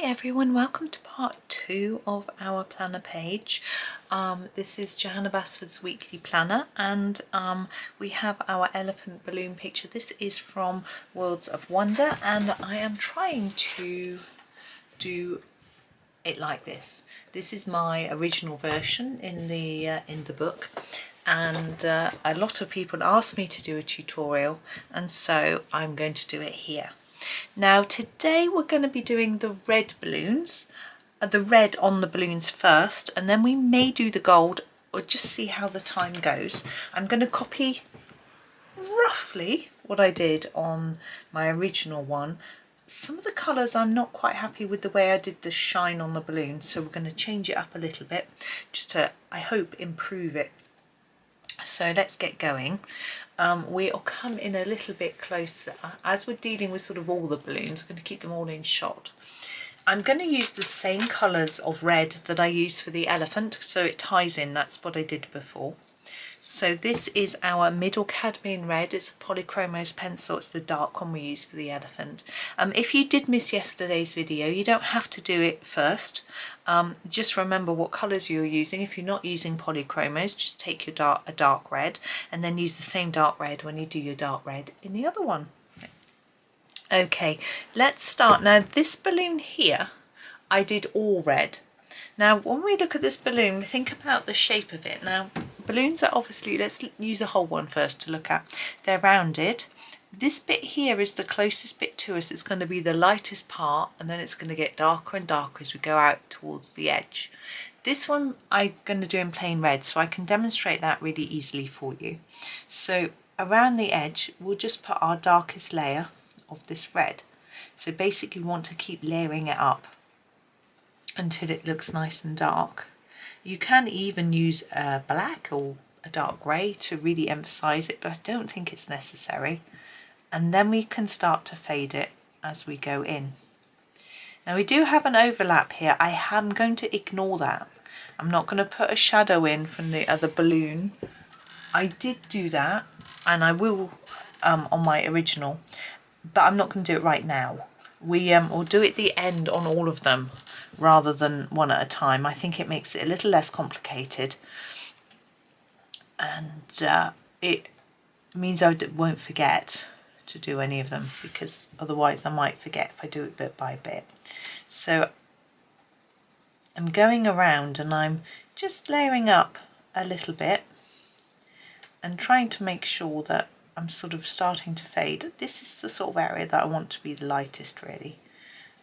everyone, welcome to part 2 of our planner page. This is Johanna Basford's weekly planner, and we have our elephant balloon picture. This is from Worlds of Wonder, and I am trying to do it like this. This is my original version in the book, and a lot of people asked me to do a tutorial, and so I'm going to do it here. Now today we're going to be doing the red balloons, the red on the balloons first, and then we may do the gold or just see how the time goes. I'm going to copy roughly what I did on my original one. Some of the colours I'm not quite happy with the way I did the shine on the balloon, so we're going to change it up a little bit just to, I hope, improve it. So let's get going. We'll come in a little bit closer. As we're dealing with sort of all the balloons, I'm going to keep them all in shot. I'm going to use the same colours of red that I used for the elephant, so it ties in. That's what I did before. So this is our middle cadmium red. It's a polychromos pencil. It's the dark one we use for the elephant. If you did miss yesterday's video, you don't have to do it first. Just remember what colours you're using. If you're not using polychromos, just take your a dark red and then use the same dark red when you do your dark red in the other one. Okay, let's start. Now this balloon here, I did all red. Now when we look at this balloon, think about the shape of it. Now balloons are obviously, let's use a whole one first to look at. They're rounded. This bit here is the closest bit to us. It's going to be the lightest part, and then it's going to get darker and darker as we go out towards the edge. This one I'm going to do in plain red, so I can demonstrate that really easily for you. So around the edge, we'll just put our darkest layer of this red. So basically we want to keep layering it up until it looks nice and dark. You can even use a black or a dark grey to really emphasise it, but I don't think it's necessary. And then we can start to fade it as we go in. Now we do have an overlap here. I am going to ignore that. I'm not going to put a shadow in from the other balloon. I did do that, and I will on my original, but I'm not going to do it right now. We'll do it at the end on all of them rather than one at a time. I think it makes it a little less complicated, and it means I won't forget to do any of them, because otherwise I might forget if I do it bit by bit. So I'm going around and I'm just layering up a little bit and trying to make sure that I'm sort of starting to fade. This is the sort of area that I want to be the lightest really.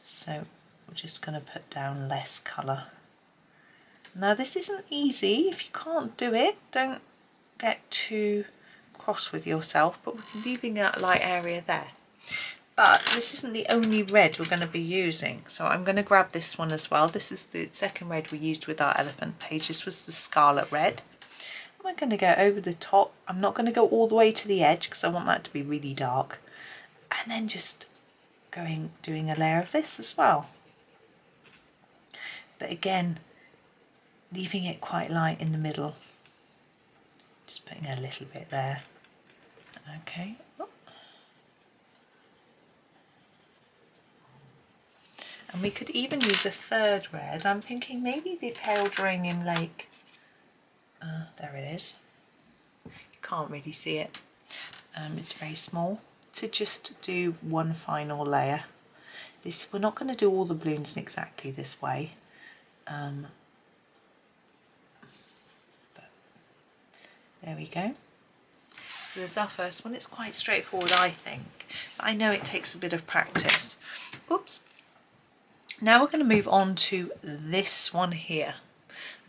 So we're just going to put down less colour. Now this isn't easy. If you can't do it, don't get too cross with yourself, but we're leaving that light area there. But this isn't the only red we're going to be using, so I'm going to grab this one as well. This is the second red we used with our elephant page. This was the scarlet red. We're going to go over the top. I'm not going to go all the way to the edge because I want that to be really dark, and then just doing a layer of this as well, but again leaving it quite light in the middle, just putting a little bit there. Okay. Oh. And we could even use a third red. I'm thinking maybe the pale geranium lake. There it is. You can't really see it. It's very small. To just do one final layer. This, we're not going to do all the balloons in exactly this way. But there we go. So there's our first one. It's quite straightforward, I think, but I know it takes a bit of practice. Oops. Now we're going to move on to this one here.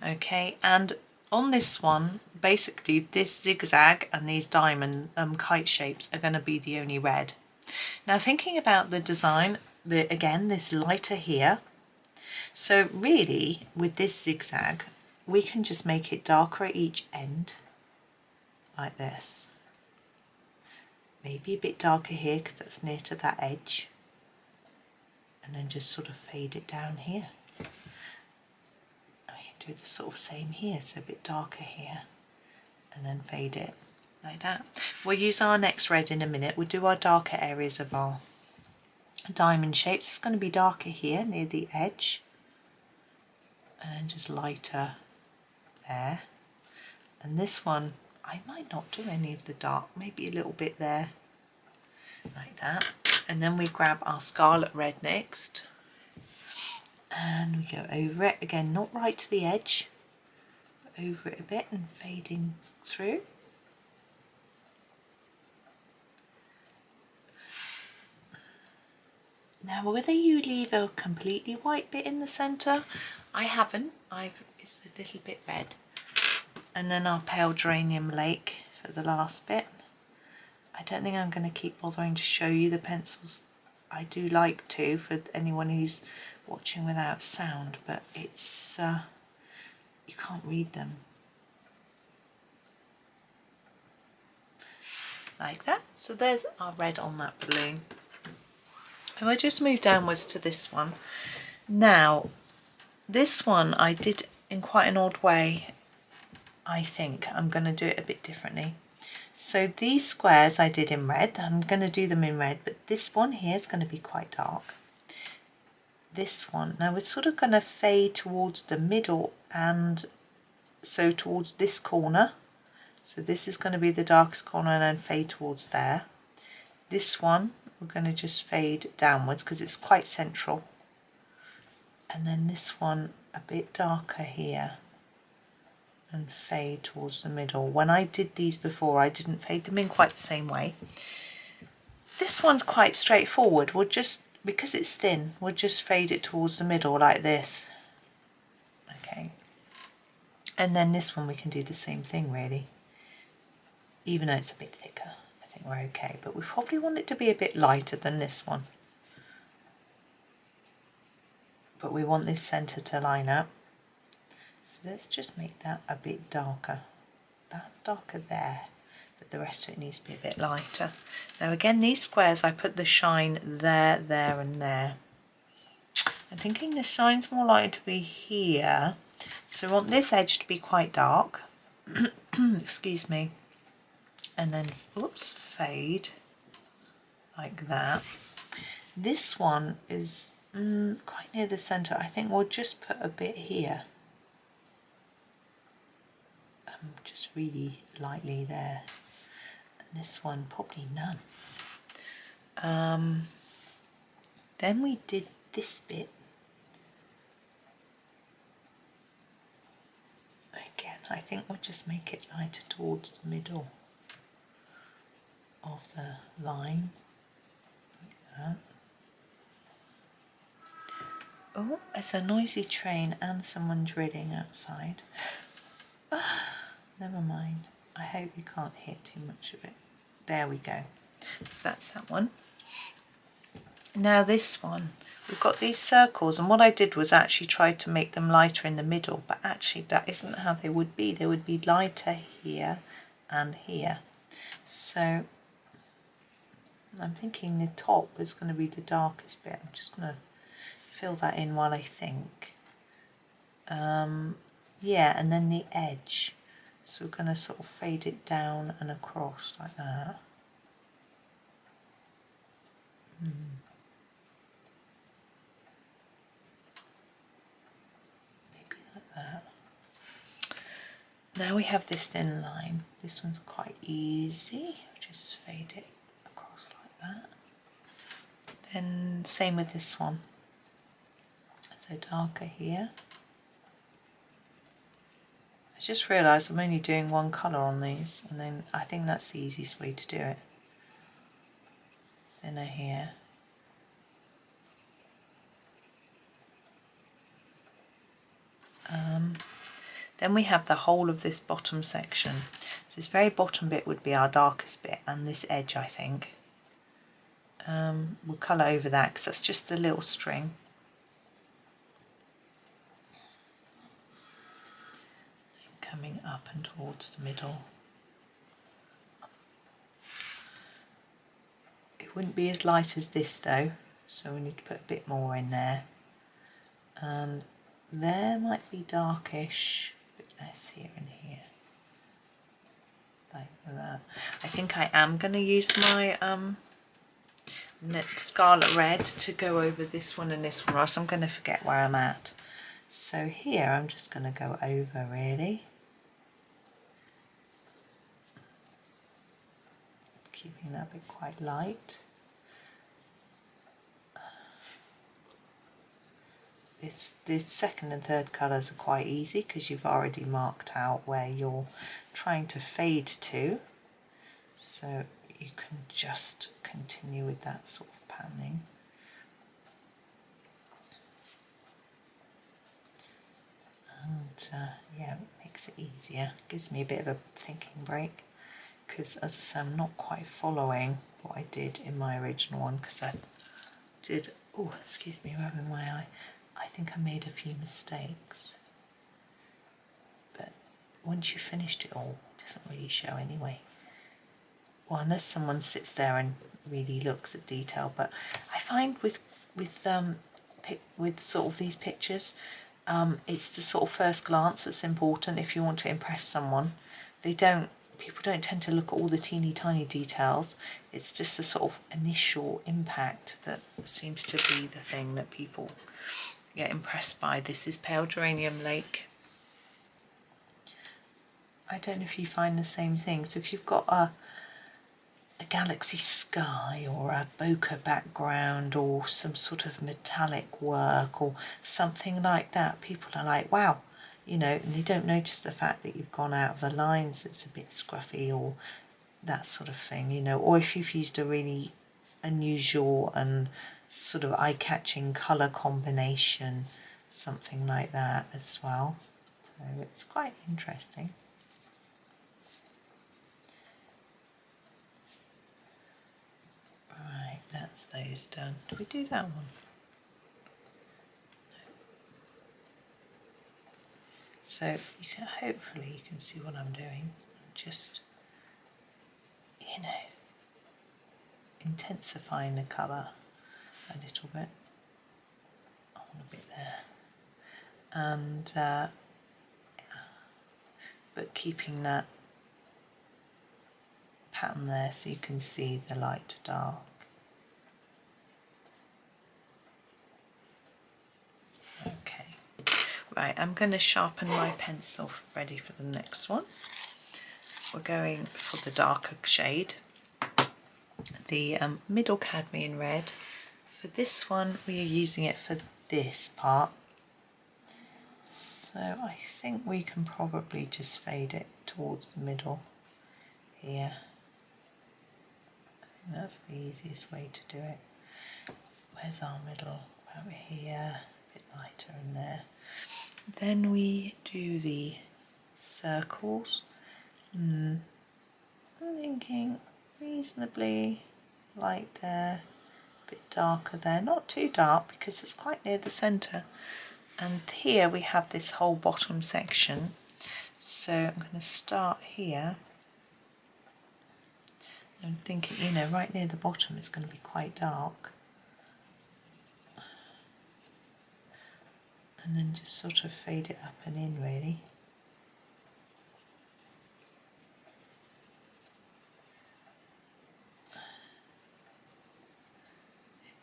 Okay, and on this one, basically this zigzag and these diamond kite shapes are going to be the only red. Now thinking about the design, again this lighter here, so really with this zigzag we can just make it darker at each end like this. Maybe a bit darker here because that's near to that edge, and then just sort of fade it down here. I can do the sort of same here, so a bit darker here and then fade it like that. We'll use our next red in a minute. We'll do our darker areas of our diamond shapes. It's going to be darker here near the edge and then just lighter there. And this one, I might not do any of the dark, maybe a little bit there, like that. And then we grab our scarlet red next and we go over it again, not right to the edge, but over it a bit and fading through. Now whether you leave a completely white bit in the centre, I haven't, it's a little bit red. And then our pale geranium lake for the last bit. I don't think I'm going to keep bothering to show you the pencils. I do like to for anyone who's watching without sound, but it's you can't read them. Like that. So there's our red on that balloon. And I just move downwards to this one. Now, this one I did in quite an odd way. I think I'm going to do it a bit differently. So these squares I did in red, I'm going to do them in red, but this one here is going to be quite dark. This one, now we're sort of going to fade towards the middle and so towards this corner. So this is going to be the darkest corner and then fade towards there. This one we're going to just fade downwards because it's quite central. And then this one a bit darker here and fade towards the middle. When I did these before, I didn't fade them in quite the same way. This one's quite straightforward. We'll just, because it's thin, we'll just fade it towards the middle like this. Okay. And then this one we can do the same thing really. Even though it's a bit thicker, I think we're okay. But we probably want it to be a bit lighter than this one. But we want this centre to line up. So let's just make that a bit darker. That's darker there, but the rest of it needs to be a bit lighter. Now again, these squares, I put the shine there, there and there. I'm thinking the shine's more likely to be here. So we want this edge to be quite dark. Excuse me. And then, oops, fade like that. This one is quite near the centre. I think we'll just put a bit here. Just really lightly there. And this one probably none. Then we did this bit. Again, I think we'll just make it lighter towards the middle of the line. Like that. Oh, it's a noisy train and someone drilling outside. Never mind. I hope you can't hear too much of it. There we go. So that's that one. Now this one, we've got these circles, and what I did was actually try to make them lighter in the middle, but actually that isn't how they would be. They would be lighter here and here. So I'm thinking the top is going to be the darkest bit. I'm just going to fill that in while I think. Yeah, and then the edge. So we're going to sort of fade it down and across like that. Maybe like that. Now we have this thin line. This one's quite easy. Just fade it across like that. Then same with this one. So darker here. I just realised I'm only doing one colour on these, and then I think that's the easiest way to do it. Thinner here. Then we have the whole of this bottom section. So this very bottom bit would be our darkest bit, and this edge I think. We'll colour over that because that's just a little string. Coming up and towards the middle. It wouldn't be as light as this though, so we need to put a bit more in there. And there might be darkish, a bit less here and here. Like that. I think I am going to use my scarlet red to go over this one and this one, or else I'm going to forget where I'm at. So here I'm just going to go over really, keeping that bit quite light. This second and third colours are quite easy because you've already marked out where you're trying to fade to, so you can just continue with that sort of panning. And yeah, it makes it easier, gives me a bit of a thinking break, because as I say, I'm not quite following what I did in my original one, because I did, oh excuse me, rubbing my eye, I think I made a few mistakes, but once you've finished it all, it doesn't really show anyway. Well, unless someone sits there and really looks at detail, but I find with sort of these pictures, it's the sort of first glance that's important if you want to impress someone. People don't tend to look at all the teeny tiny details. It's just the sort of initial impact that seems to be the thing that people get impressed by. This is Pale Geranium Lake. I don't know if you find the same thing. So if you've got a galaxy sky or a bokeh background or some sort of metallic work or something like that, people are like, wow, you know, and they don't notice the fact that you've gone out of the lines, it's a bit scruffy or that sort of thing, you know, or if you've used a really unusual and sort of eye-catching colour combination, something like that as well. So it's quite interesting. Right, that's those done. Did we do that one? No. So you can, hopefully you can see what I'm doing. I'm just, you know, intensifying the colour a little bit. I want a bit there. And but keeping that pattern there so you can see the light to dark. Okay, right, I'm going to sharpen my pencil ready for the next one. We're going for the darker shade, the middle cadmium red. For this one we are using it for this part, so I think we can probably just fade it towards the middle here. I think that's the easiest way to do it. Where's our middle? Over here, a bit lighter in there. Then we do the circles. I'm thinking reasonably light there, a bit darker there, not too dark because it's quite near the centre. And here we have this whole bottom section, so I'm going to start here. I'm thinking, you know, right near the bottom it's going to be quite dark, and then just sort of fade it up and in really.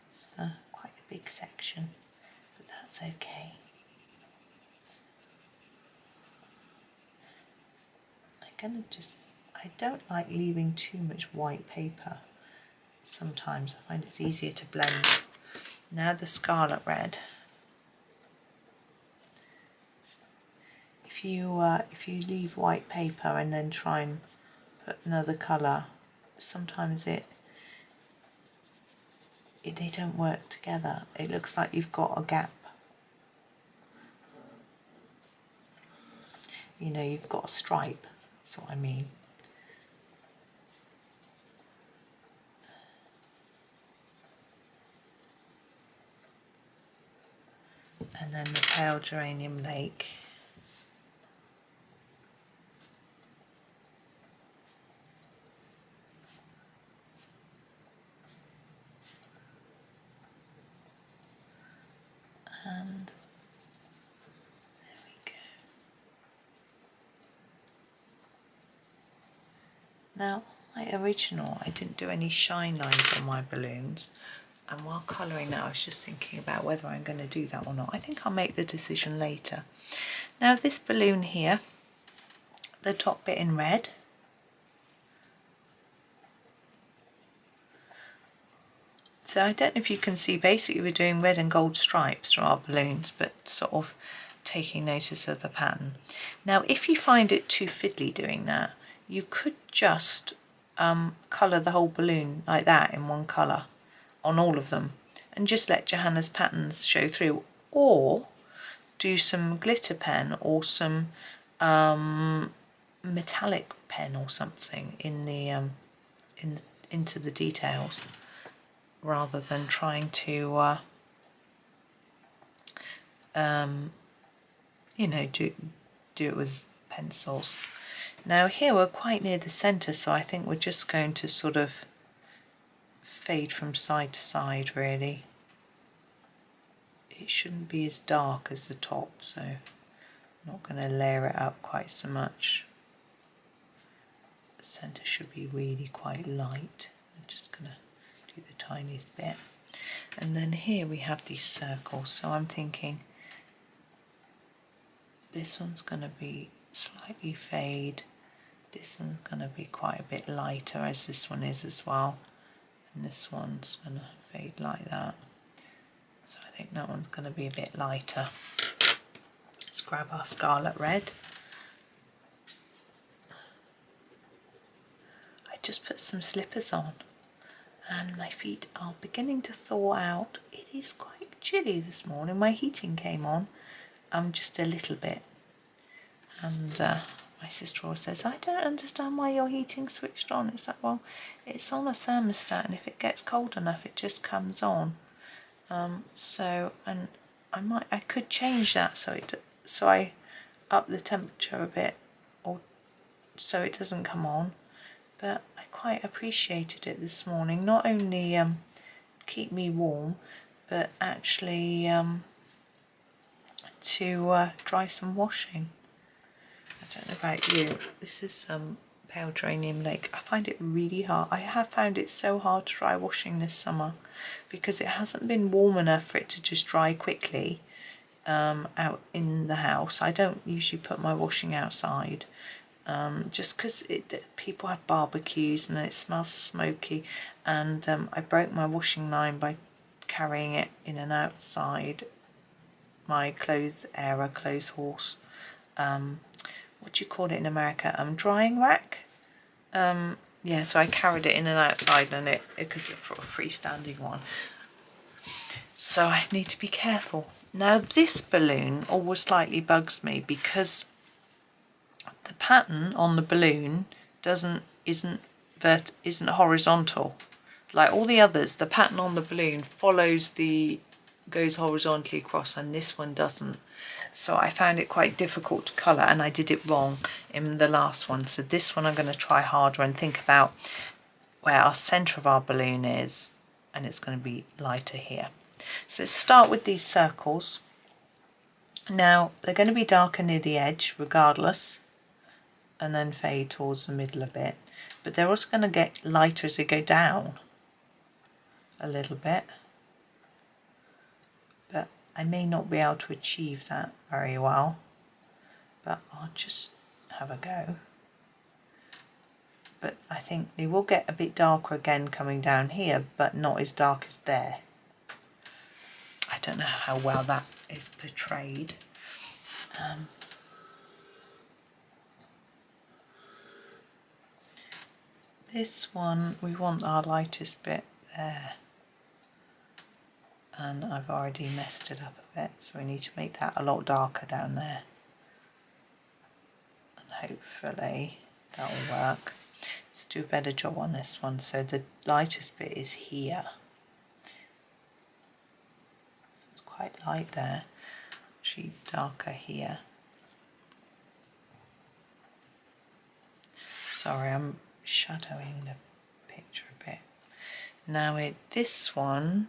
It's quite a big section, but that's okay. I don't like leaving too much white paper. Sometimes I find it's easier to blend. Now the scarlet red. If you leave white paper and then try and put another colour, sometimes they don't work together. It looks like you've got a gap. You know, you've got a stripe, that's what I mean. And then the Pale Geranium Lake. And there we go. Now my original, I didn't do any shine lines on my balloons, and while colouring that I was just thinking about whether I'm going to do that or not. I think I'll make the decision later. Now this balloon here, the top bit in red, so I don't know if you can see, basically we're doing red and gold stripes for our balloons, but sort of taking notice of the pattern. Now if you find it too fiddly doing that, you could just colour the whole balloon like that in one colour on all of them and just let Johanna's patterns show through, or do some glitter pen or some metallic pen or something in the into the details, rather than trying to you know, do it with pencils. Now here we're quite near the centre, so I think we're just going to sort of fade from side to side really. It shouldn't be as dark as the top, so I'm not going to layer it up quite so much. The centre should be really quite light. I'm just going to do the tiniest bit. And then here we have these circles, so I'm thinking this one's going to be slightly fade, this one's going to be quite a bit lighter, as this one is as well, and this one's going to fade like that. So I think that one's going to be a bit lighter. Let's grab our scarlet red. I just put some slippers on and my feet are beginning to thaw out. It is quite chilly this morning. My heating came on just a little bit, and my sister-in-law says, I don't understand why your heating switched on. It's like, well, it's on a thermostat, and if it gets cold enough it just comes on. So, and I could change that so I up the temperature a bit, or so it doesn't come on. But I quite appreciated it this morning. Not only keep me warm, but actually to dry some washing. I don't know about you. This is some pale geranium lake. I find it really hard. I have found it so hard to dry washing this summer because it hasn't been warm enough for it to just dry quickly out in the house. I don't usually put my washing outside just because people have barbecues and it smells smoky, and I broke my washing line by carrying it in and outside my clothes horse. What do you call it in America? Drying rack. Yeah, so I carried it in and outside, and it because it's a freestanding one. So I need to be careful. Now this balloon always slightly bugs me because the pattern on the balloon isn't horizontal. Like all the others, the pattern on the balloon goes horizontally across, and this one doesn't. So I found it quite difficult to colour, and I did it wrong in the last one. So this one I'm going to try harder and think about where our centre of our balloon is, and it's going to be lighter here. So let's start with these circles. Now they're going to be darker near the edge regardless, and then fade towards the middle a bit. But they're also going to get lighter as they go down a little bit. But I may not be able to achieve that very well, but I'll just have a go. But I think they will get a bit darker again coming down here, but not as dark as there. I don't know how well that is portrayed. This one, we want our lightest bit there. And I've already messed it up a bit, so we need to make that a lot darker down there. And hopefully that will work. Let's do a better job on this one. So the lightest bit is here. So it's quite light there. Actually darker here. Sorry, I'm shadowing the picture a bit. Now this one,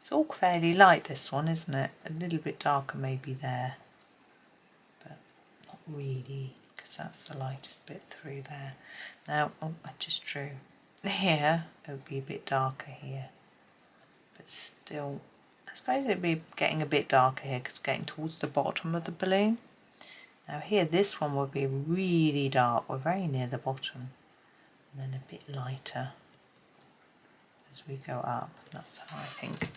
it's all fairly light, this one, isn't it? A little bit darker maybe there, but not really because that's the lightest bit through there. Now, oh, I just drew here, it would be a bit darker here, but still, I suppose it'd be getting a bit darker here because it's getting towards the bottom of the balloon. Now here, this one will be really dark, we're very near the bottom, and then a bit lighter as we go up. That's how I think.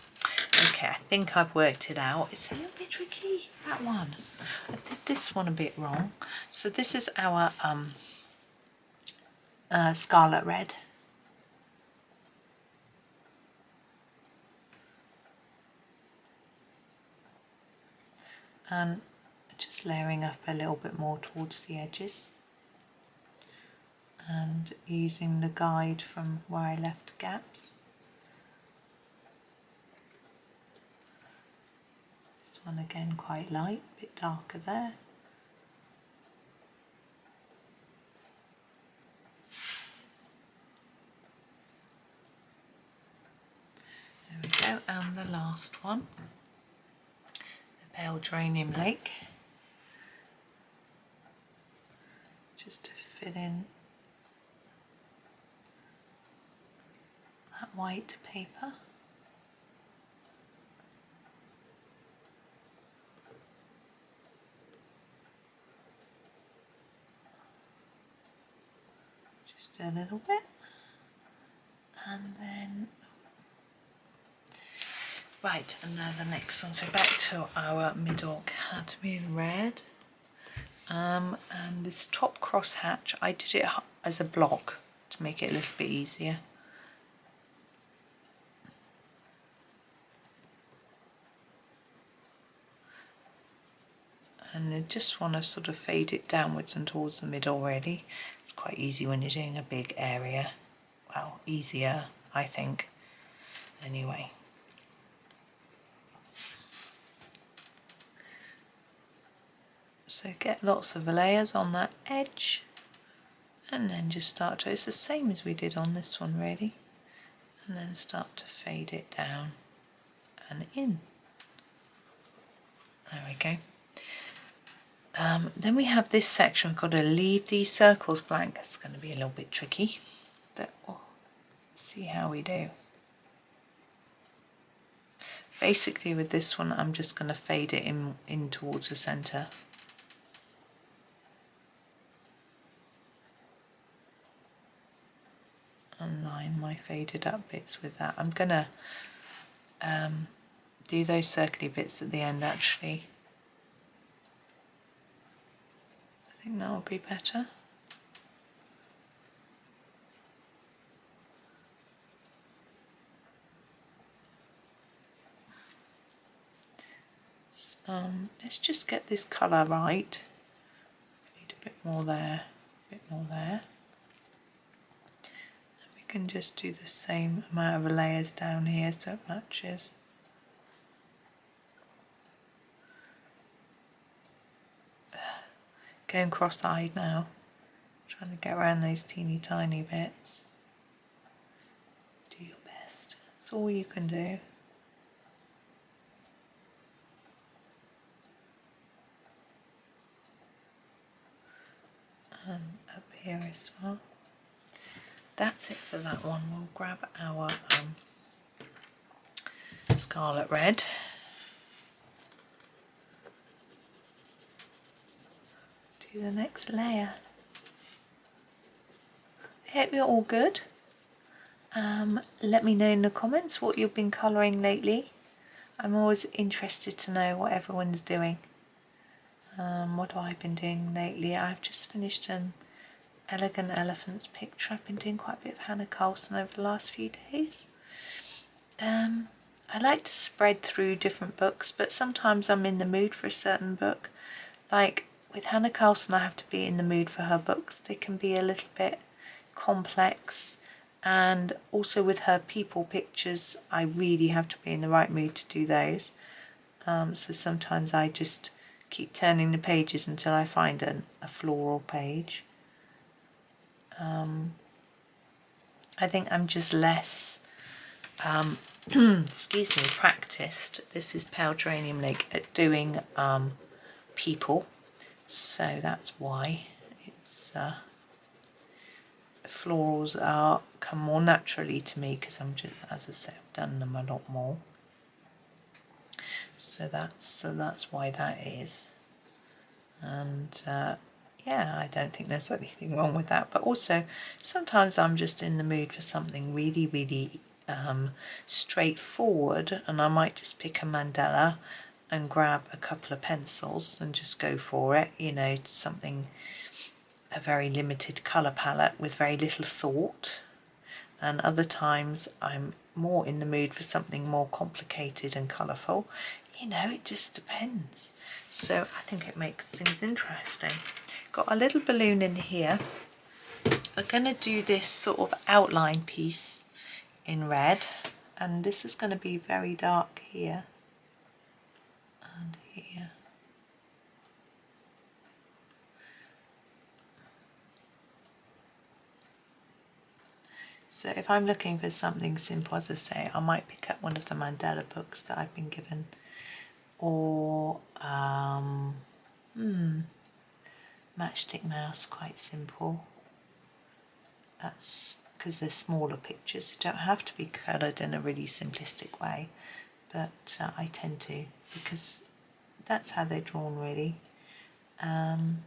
Okay, I think I've worked it out. It's a little bit tricky, that one. I did this one a bit wrong. So this is our scarlet red. And just layering up a little bit more towards the edges. And using the guide from where I left gaps. One again quite light, a bit darker there. There we go, and the last one, the pale geranium lake. Just to fit in that white paper. A little bit, and then right, and now the next one. So back to our middle cadmium red, and this top cross hatch, I did it as a block to make it a little bit easier. And I just want to sort of fade it downwards and towards the middle really. It's quite easy when you're doing a big area. Well, easier, I think. Anyway. So get lots of layers on that edge. And then just start to, it's the same as we did on this one really. And then start to fade it down and in. There we go. Then we have this section, we've got to leave these circles blank. It's going to be a little bit tricky, but we'll see how we do. Basically with this one I'm just going to fade it in towards the centre. And line my faded up bits with that. I'm going to do those circly bits at the end actually. I think that will be better. Let's just get this colour right. I need a bit more there, a bit more there. And we can just do the same amount of layers down here so it matches. Going cross-eyed now, trying to get around those teeny tiny bits. Do your best, that's all you can do. And up here as well. That's it for that one. We'll grab our scarlet red. Do the next layer. I hope you're all good. Let me know in the comments what you've been colouring lately. I'm always interested to know what everyone's doing. What have I been doing lately? I've just finished an Elegant Elephants picture. I've been doing quite a bit of Hannah Carlson over the last few days. I like to spread through different books, but sometimes I'm in the mood for a certain book. Like with Hannah Carlson, I have to be in the mood for her books. They can be a little bit complex, and also with her people pictures, I really have to be in the right mood to do those. So sometimes I just keep turning the pages until I find a floral page. I think I'm just less excuse me, practiced. This is Pale Geranium Lake at doing people, so that's why florals are come more naturally to me because I'm just, as I say, I've done them a lot more. So that's why that is. And yeah, I don't think there's anything wrong with that. But also, sometimes I'm just in the mood for something really, really straightforward, and I might just pick a mandala and grab a couple of pencils and just go for it. You know, something, a very limited colour palette with very little thought. And other times I'm more in the mood for something more complicated and colourful. You know, it just depends. So I think it makes things interesting. Got a little balloon in here. We're going to do this sort of outline piece in red, and this is going to be very dark here and here. So if I'm looking for something simple, as I say, I might pick up one of the mandala books that I've been given, or matchstick mouse, quite simple. That's because they're smaller pictures. They don't have to be coloured in a really simplistic way, but I tend to, because that's how they're drawn really. And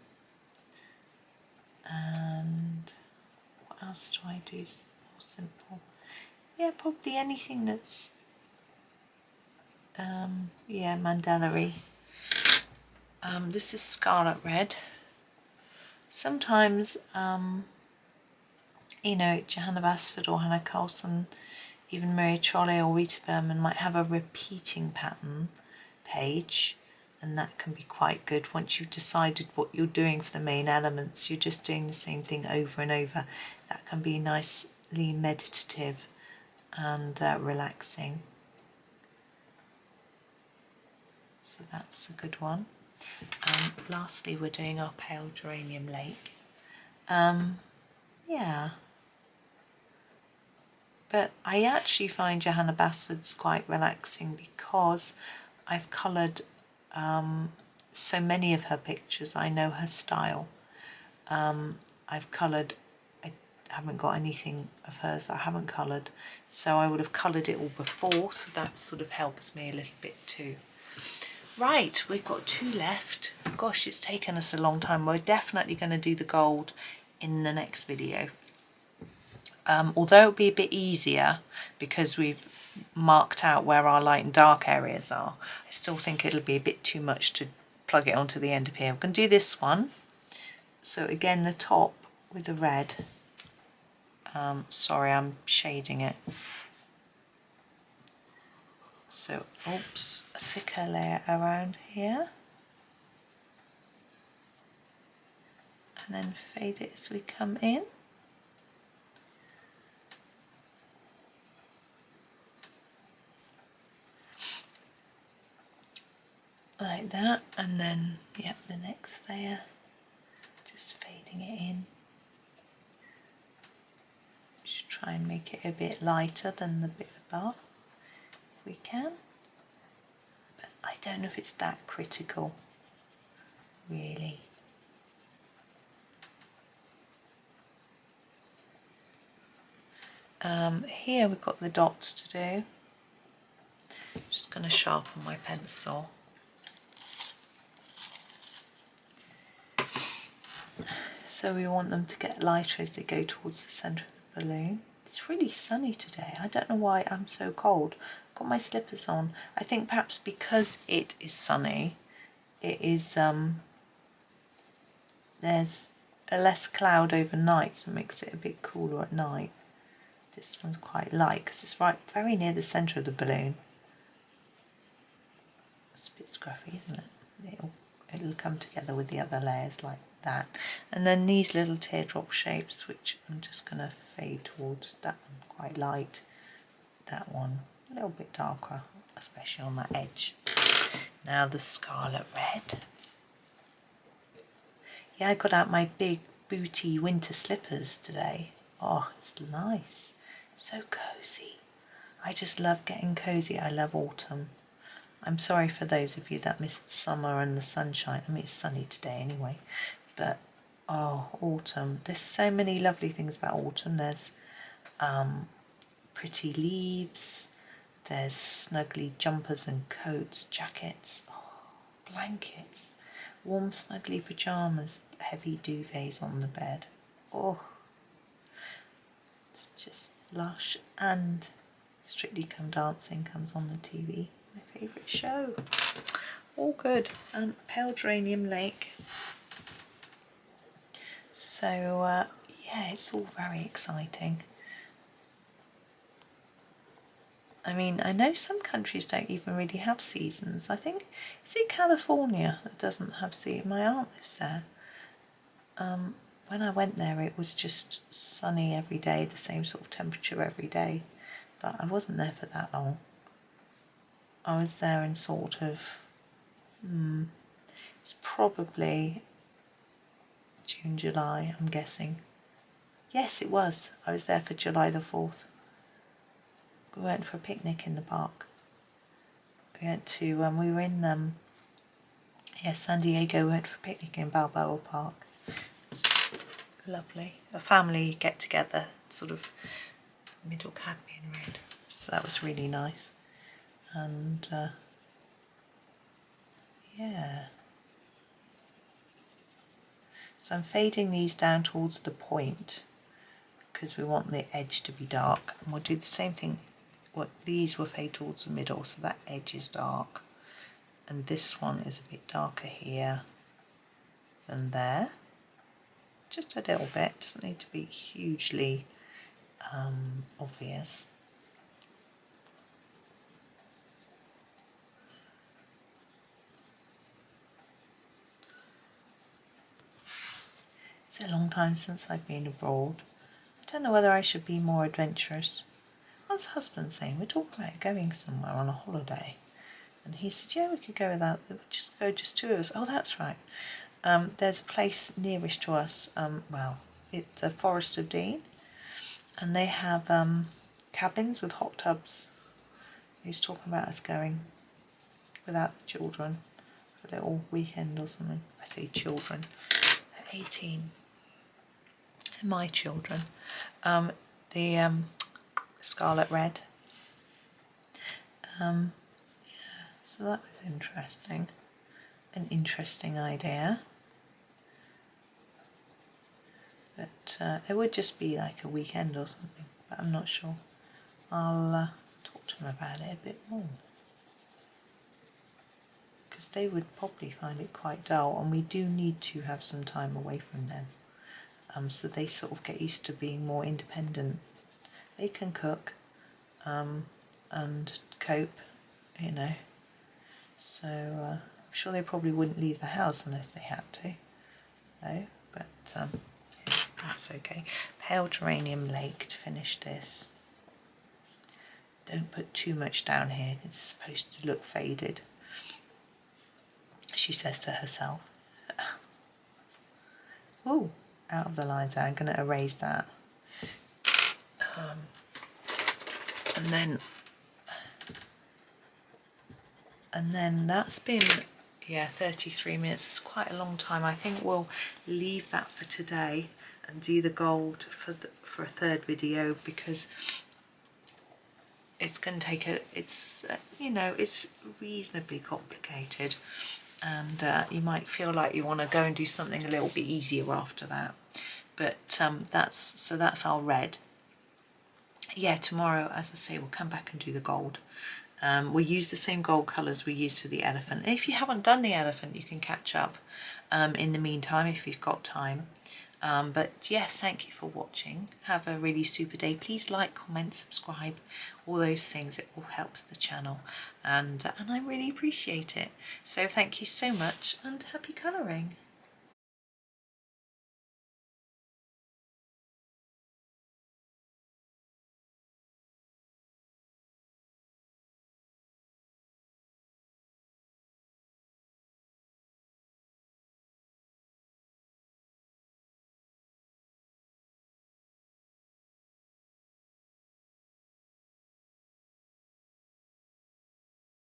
what else do I do more simple? Yeah, probably anything that's yeah, mandala-y. This is scarlet red. Sometimes you know, Johanna Basford or Hannah Carlson, even Mary Trolley or Rita Berman might have a repeating pattern page, and that can be quite good. Once you've decided what you're doing for the main elements, you're just doing the same thing over and over. That can be nicely meditative and relaxing. So that's a good one. Lastly, we're doing our pale geranium lake. Yeah. But I actually find Johanna Basford's quite relaxing because I've coloured so many of her pictures. I know her style. I've coloured, I haven't got anything of hers that I haven't coloured, so I would have coloured it all before, so that sort of helps me a little bit too. Right, we've got 2 left. Gosh, it's taken us a long time. We're definitely going to do the gold in the next video. Although it'll be a bit easier because we've marked out where our light and dark areas are, I still think it'll be a bit too much to plug it onto the end of here. We're going to do this one. So again, the top with the red. Sorry, I'm shading it. So, oops, a thicker layer around here. And then fade it as we come in. Like that, and then, yep, the next layer, just fading it in. Just try and make it a bit lighter than the bit above, if we can. But I don't know if it's that critical, really. Here we've got the dots to do. Just going to sharpen my pencil. So we want them to get lighter as they go towards the centre of the balloon. It's really sunny today. I don't know why I'm so cold. I've got my slippers on. I think perhaps because it is sunny, it is there's a less cloud overnight, so it makes it a bit cooler at night. This one's quite light because it's right very near the centre of the balloon. It's a bit scruffy, isn't it? It'll come together with the other layers like that. And then these little teardrop shapes, which I'm just going to fade towards. That one quite light, that one a little bit darker, especially on that edge. Now the scarlet red. Yeah, I got out my big booty winter slippers today. Oh, it's nice, so cozy. I just love getting cozy. I love autumn. I'm sorry for those of you that missed the summer and the sunshine. I mean, it's sunny today anyway, but Oh, autumn. There's so many lovely things about autumn. There's pretty leaves, there's snuggly jumpers and coats, jackets, blankets, warm snuggly pyjamas, heavy duvets on the bed. Oh, it's just lush. And Strictly Come Dancing comes on the TV, my favourite show. All good. Pale Geranium Lake. So yeah, it's all very exciting. I mean, I know some countries don't even really have seasons. I think, is it California that doesn't have seasons? My aunt lives there. When I went there, it was just sunny every day, the same sort of temperature every day. But I wasn't there for that long. I was there in sort of, it's probably June, July, I'm guessing. Yes, it was. I was there for July the 4th. We went for a picnic in the park. We went to, we were in, San Diego. We went for a picnic in Balboa Park. It's lovely. A family get together, sort of middle cadmium red. So that was really nice. And yeah. So I'm fading these down towards the point because we want the edge to be dark. And we'll do the same thing. These will fade towards the middle, so that edge is dark, and this one is a bit darker here than there, just a little bit. It doesn't need to be hugely obvious. It's a long time since I've been abroad. I don't know whether I should be more adventurous. What's husband saying? We're talking about going somewhere on a holiday. And he said, yeah, we could go without, just two of us. Oh, that's right. There's a place nearest to us, it's the Forest of Dean. And they have cabins with hot tubs. He's talking about us going without the children for a little weekend or something. I say children, they're 18. My children. The scarlet red. Yeah, so that was interesting. An interesting idea. But it would just be like a weekend or something, but I'm not sure. I'll talk to them about it a bit more. Because they would probably find it quite dull, and we do need to have some time away from them. So they sort of get used to being more independent. They can cook and cope, you know. So I'm sure they probably wouldn't leave the house unless they had to. No, but yeah, that's okay. Pale Geranium Lake to finish this. Don't put too much down here. It's supposed to look faded, she says to herself. Ooh, out of the lines. I'm going to erase that. And then that's been, yeah, 33 minutes. It's quite a long time. I think we'll leave that for today and do the gold for a third video, because it's going to take it's reasonably complicated, and you might feel like you want to go and do something a little bit easier after that. But that's our red. Yeah, tomorrow, as I say, we'll come back and do the gold. We'll use the same gold colours we used for the elephant. If you haven't done the elephant, you can catch up in the meantime if you've got time. But yes, thank you for watching. Have a really super day. Please like, comment, subscribe, all those things. It all helps the channel, and I really appreciate it. So thank you so much, and happy colouring.